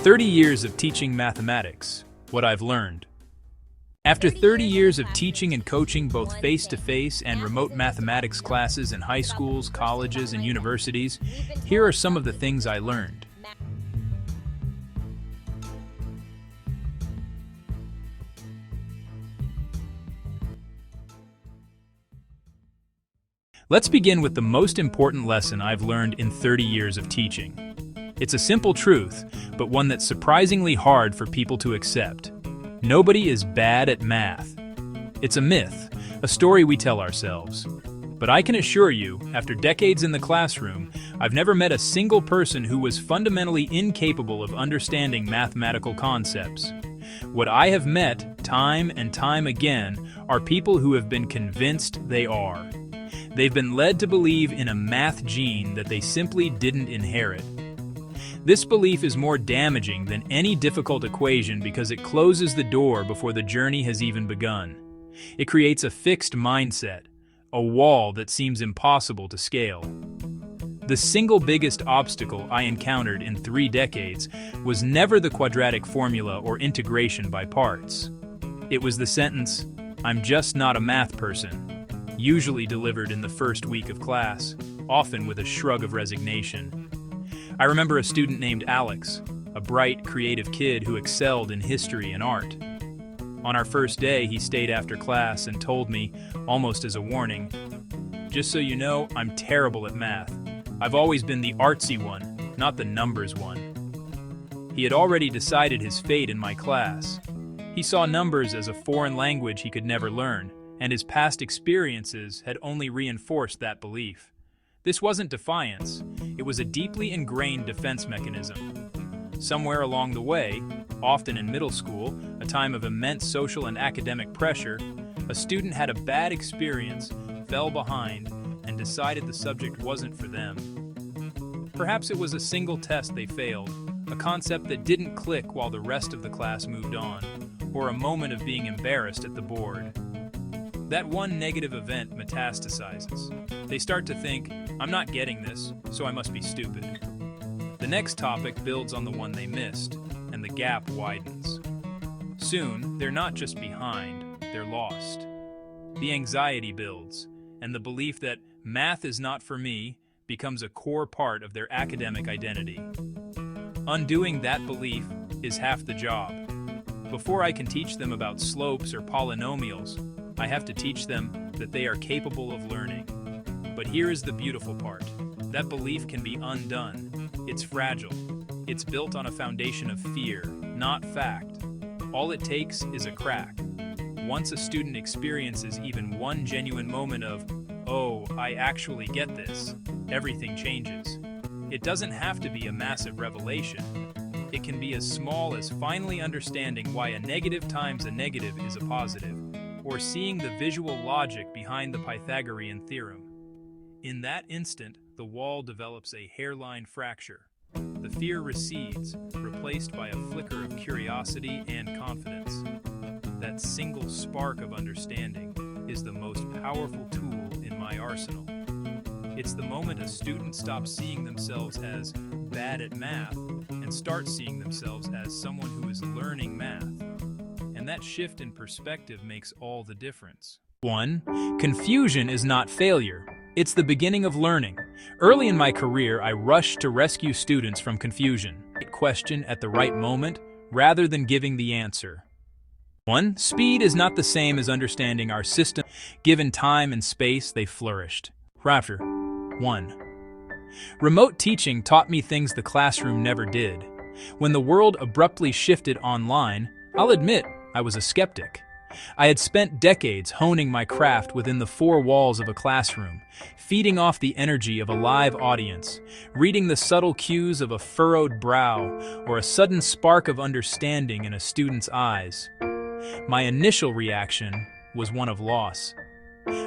30 years of teaching mathematics, what I've learned. After 30 years of teaching and coaching both face-to-face and remote mathematics classes in high schools, colleges, and universities, here are some of the things I learned. Let's begin with the most important lesson I've learned in 30 years of teaching. It's a simple truth, but one that's surprisingly hard for people to accept. Nobody is bad at math. It's a myth, a story we tell ourselves. But I can assure you, after decades in the classroom, I've never met a single person who was fundamentally incapable of understanding mathematical concepts. What I have met, time and time again, are people who have been convinced they are. They've been led to believe in a math gene that they simply didn't inherit. This belief is more damaging than any difficult equation because it closes the door before the journey has even begun. It creates a fixed mindset, a wall that seems impossible to scale. The single biggest obstacle I encountered in 3 decades was never the quadratic formula or integration by parts. It was the sentence, "I'm just not a math person," usually delivered in the first week of class, often with a shrug of resignation. I remember a student named Alex, a bright, creative kid who excelled in history and art. On our first day, he stayed after class and told me, almost as a warning, "Just so you know, I'm terrible at math. I've always been the artsy one, not the numbers one." He had already decided his fate in my class. He saw numbers as a foreign language he could never learn, and his past experiences had only reinforced that belief. This wasn't defiance, it was a deeply ingrained defense mechanism. Somewhere along the way, often in middle school, a time of immense social and academic pressure, a student had a bad experience, fell behind, and decided the subject wasn't for them. Perhaps it was a single test they failed, a concept that didn't click while the rest of the class moved on, or a moment of being embarrassed at the board. That one negative event metastasizes. They start to think, "I'm not getting this, so I must be stupid." The next topic builds on the one they missed, and the gap widens. Soon, they're not just behind, they're lost. The anxiety builds, and the belief that math is not for me becomes a core part of their academic identity. Undoing that belief is half the job. Before I can teach them about slopes or polynomials, I have to teach them that they are capable of learning. But here is the beautiful part. That belief can be undone. It's fragile. It's built on a foundation of fear, not fact. All it takes is a crack. Once a student experiences even one genuine moment of, "Oh, I actually get this," everything changes. It doesn't have to be a massive revelation. It can be as small as finally understanding why a negative times a negative is a positive, or seeing the visual logic behind the Pythagorean theorem. In that instant, the wall develops a hairline fracture. The fear recedes, replaced by a flicker of curiosity and confidence. That single spark of understanding is the most powerful tool in my arsenal. It's the moment a student stops seeing themselves as bad at math and starts seeing themselves as someone who is learning math. And that shift in perspective makes all the difference. 1. Confusion is not failure. It's the beginning of learning. Early in my career, I rushed to rescue students from confusion. Question at the right moment, rather than giving the answer. 1. Speed is not the same as understanding our system. Given time and space, they flourished. Rapture. 1. Remote teaching taught me things the classroom never did. When the world abruptly shifted online, I'll admit, I was a skeptic. I had spent decades honing my craft within the 4 walls of a classroom, feeding off the energy of a live audience, reading the subtle cues of a furrowed brow or a sudden spark of understanding in a student's eyes. My initial reaction was one of loss.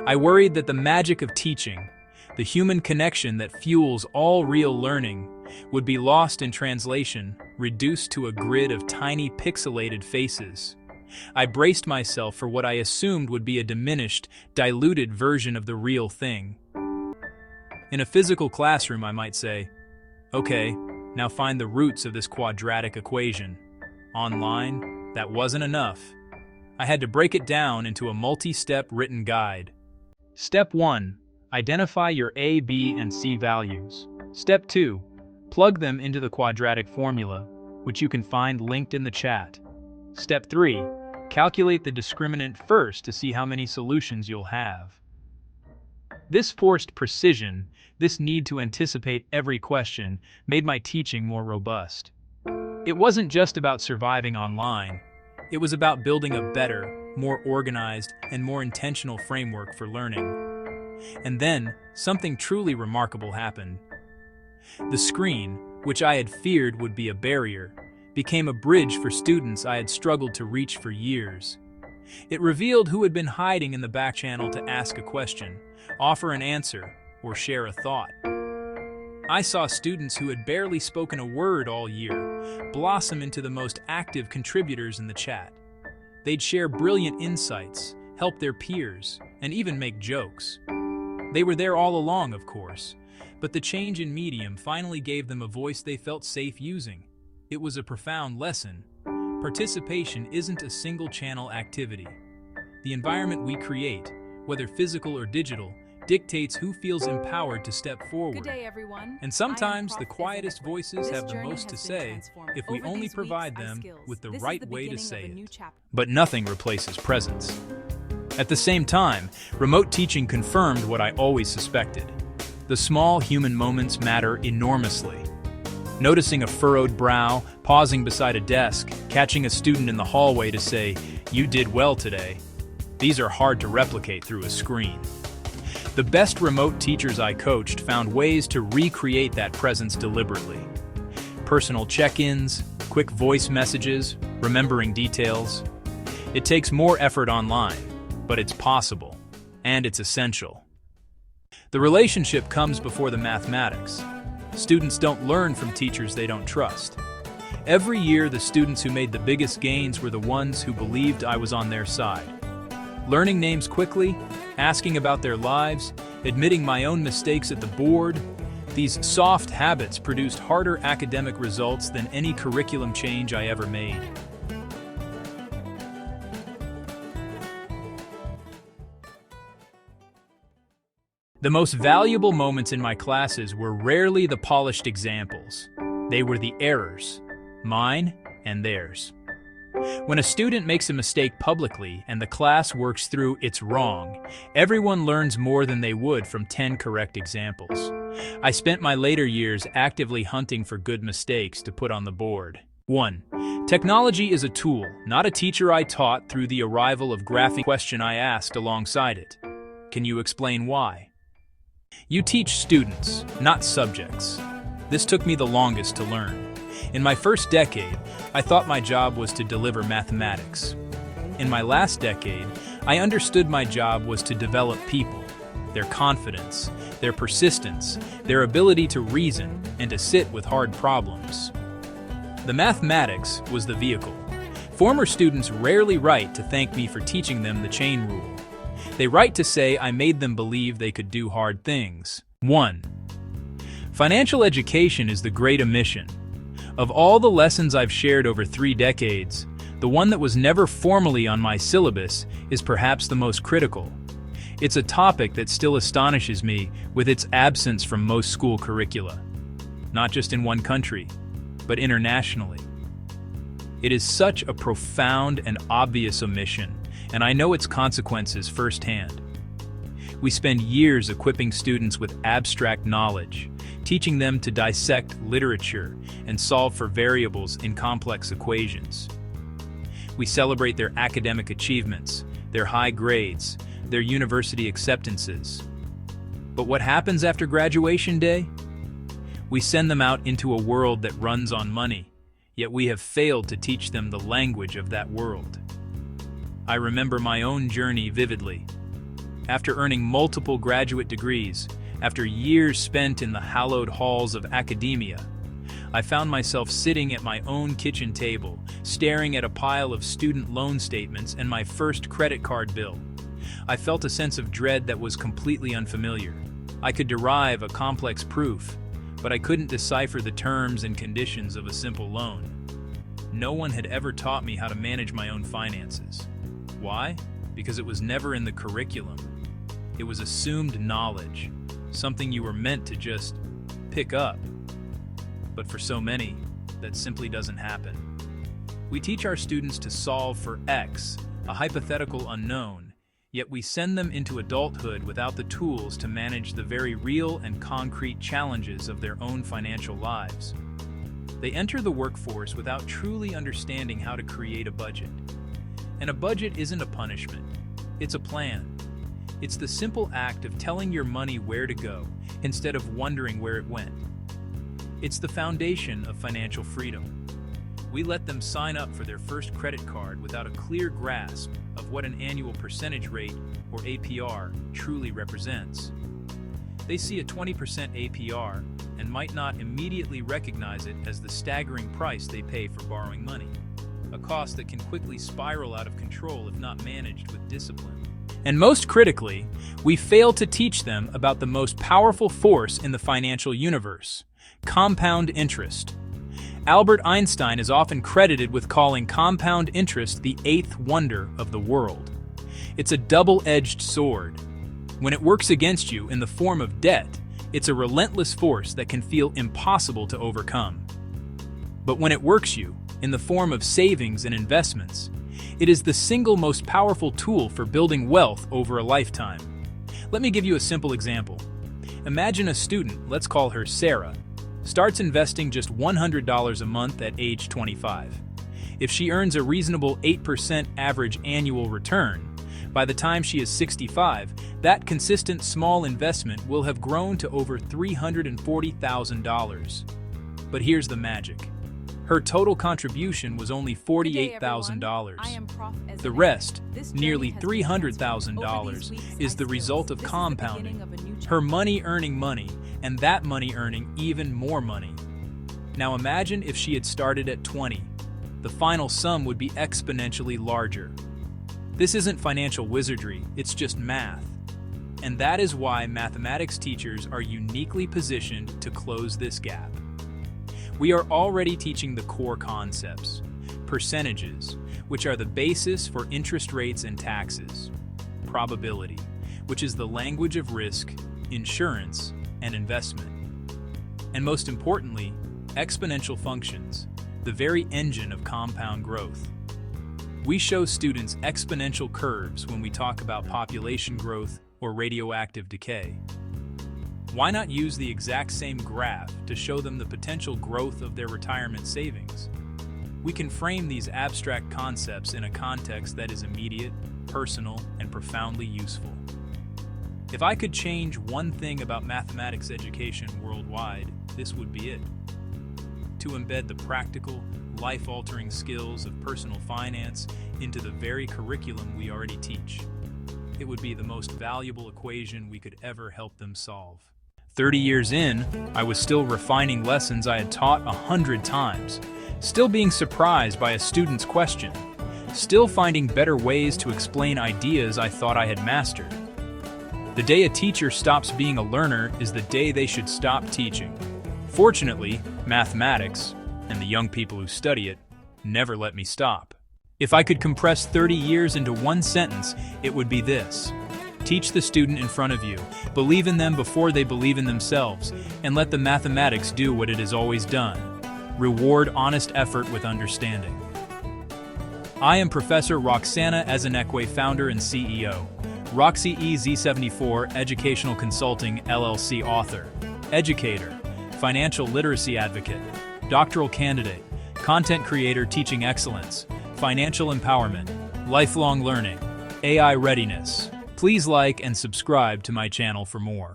I worried that the magic of teaching, the human connection that fuels all real learning, would be lost in translation, reduced to a grid of tiny pixelated faces. I braced myself for what I assumed would be a diminished, diluted version of the real thing. In a physical classroom, I might say, "Okay, Now find the roots of this quadratic equation. Online, that wasn't enough. I had to break it down into a multi-step written guide. Step 1. Identify your A, B, and C values. Step 2. Plug them into the quadratic formula, which you can find linked in the chat. Step 3. Calculate the discriminant first to see how many solutions you'll have. This forced precision, this need to anticipate every question, made my teaching more robust. It wasn't just about surviving online. It was about building a better, more organized, and more intentional framework for learning. And then, something truly remarkable happened. The screen, which I had feared would be a barrier, became a bridge for students I had struggled to reach for years. It revealed who had been hiding in the back channel to ask a question, offer an answer, or share a thought. I saw students who had barely spoken a word all year blossom into the most active contributors in the chat. They'd share brilliant insights, help their peers, and even make jokes. They were there all along, of course, but the change in medium finally gave them a voice they felt safe using. It was a profound lesson. Participation isn't a single-channel activity. The environment we create, whether physical or digital, dictates who feels empowered to step forward. Good day, everyone. And sometimes the quietest voices have the most to say if we only provide them with the right way to say it. But nothing replaces presence. At the same time, remote teaching confirmed what I always suspected. The small human moments matter enormously. Noticing a furrowed brow, pausing beside a desk, catching a student in the hallway to say, "You did well today." These are hard to replicate through a screen. The best remote teachers I coached found ways to recreate that presence deliberately. Personal check-ins, quick voice messages, remembering details. It takes more effort online, but it's possible, and it's essential. The relationship comes before the mathematics. Students don't learn from teachers they don't trust. Every year, the students who made the biggest gains were the ones who believed I was on their side. Learning names quickly, asking about their lives, admitting my own mistakes at the board, these soft habits produced harder academic results than any curriculum change I ever made. The most valuable moments in my classes were rarely the polished examples. They were the errors, mine and theirs. When a student makes a mistake publicly and the class works through "it's wrong," everyone learns more than they would from 10 correct examples. I spent my later years actively hunting for good mistakes to put on the board. 1. Technology is a tool, not a teacher I taught through the arrival of graphing question I asked alongside it. Can you explain why? You teach students, not subjects. This took me the longest to learn. In my first decade, I thought my job was to deliver mathematics. In my last decade, I understood my job was to develop people, their confidence, their persistence, their ability to reason and to sit with hard problems. The mathematics was the vehicle. Former students rarely write to thank me for teaching them the chain rule. They write to say I made them believe they could do hard things. 1. Financial education is the great omission. Of all the lessons I've shared over 3 decades, the one that was never formally on my syllabus is perhaps the most critical. It's a topic that still astonishes me with its absence from most school curricula, not just in one country, but internationally. It is such a profound and obvious omission, and I know its consequences firsthand. We spend years equipping students with abstract knowledge, teaching them to dissect literature and solve for variables in complex equations. We celebrate their academic achievements, their high grades, their university acceptances. But what happens after graduation day? We send them out into a world that runs on money, yet we have failed to teach them the language of that world. I remember my own journey vividly. After earning multiple graduate degrees, after years spent in the hallowed halls of academia, I found myself sitting at my own kitchen table, staring at a pile of student loan statements and my first credit card bill. I felt a sense of dread that was completely unfamiliar. I could derive a complex proof, but I couldn't decipher the terms and conditions of a simple loan. No one had ever taught me how to manage my own finances. Why? Because it was never in the curriculum. It was assumed knowledge, something you were meant to just pick up. But for so many, that simply doesn't happen. We teach our students to solve for X, a hypothetical unknown, yet we send them into adulthood without the tools to manage the very real and concrete challenges of their own financial lives. They enter the workforce without truly understanding how to create a budget. And a budget isn't a punishment, it's a plan. It's the simple act of telling your money where to go instead of wondering where it went. It's the foundation of financial freedom. We let them sign up for their first credit card without a clear grasp of what an annual percentage rate, or APR, truly represents. They see a 20% APR and might not immediately recognize it as the staggering price they pay for borrowing money, a cost that can quickly spiral out of control if not managed with discipline. And most critically, we fail to teach them about the most powerful force in the financial universe: compound interest. Albert Einstein is often credited with calling compound interest the eighth wonder of the world. It's a double-edged sword. When it works against you in the form of debt, it's a relentless force that can feel impossible to overcome. But when it works you in the form of savings and investments, it is the single most powerful tool for building wealth over a lifetime. Let me give you a simple example. Imagine a student, let's call her Sarah, starts investing just $100 a month at age 25. If she earns a reasonable 8% average annual return, by the time she is 65, that consistent small investment will have grown to over $340,000. But here's the magic. Her total contribution was only $48,000. The rest, nearly $300,000, is the result of compounding. Her money earning money, and that money earning even more money. Now imagine if she had started at 20. The final sum would be exponentially larger. This isn't financial wizardry, it's just math. And that is why mathematics teachers are uniquely positioned to close this gap. We are already teaching the core concepts: percentages, which are the basis for interest rates and taxes; probability, which is the language of risk, insurance, and investment; and most importantly, exponential functions, the very engine of compound growth. We show students exponential curves when we talk about population growth or radioactive decay. Why not use the exact same graph to show them the potential growth of their retirement savings? We can frame these abstract concepts in a context that is immediate, personal, and profoundly useful. If I could change one thing about mathematics education worldwide, this would be it. To embed the practical, life-altering skills of personal finance into the very curriculum we already teach. It would be the most valuable equation we could ever help them solve. 30 years in, I was still refining lessons I had taught 100 times, still being surprised by a student's question, still finding better ways to explain ideas I thought I had mastered. The day a teacher stops being a learner is the day they should stop teaching. Fortunately, mathematics, and the young people who study it, never let me stop. If I could compress 30 years into one sentence, it would be this: teach the student in front of you, believe in them before they believe in themselves, and let the mathematics do what it has always done: reward honest effort with understanding. I am Professor Roxana Ezenekwe, founder and CEO, Roxy EZ74 Educational Consulting LLC author, educator, financial literacy advocate, doctoral candidate, content creator teaching excellence, financial empowerment, lifelong learning, AI readiness. Please like and subscribe to my channel for more.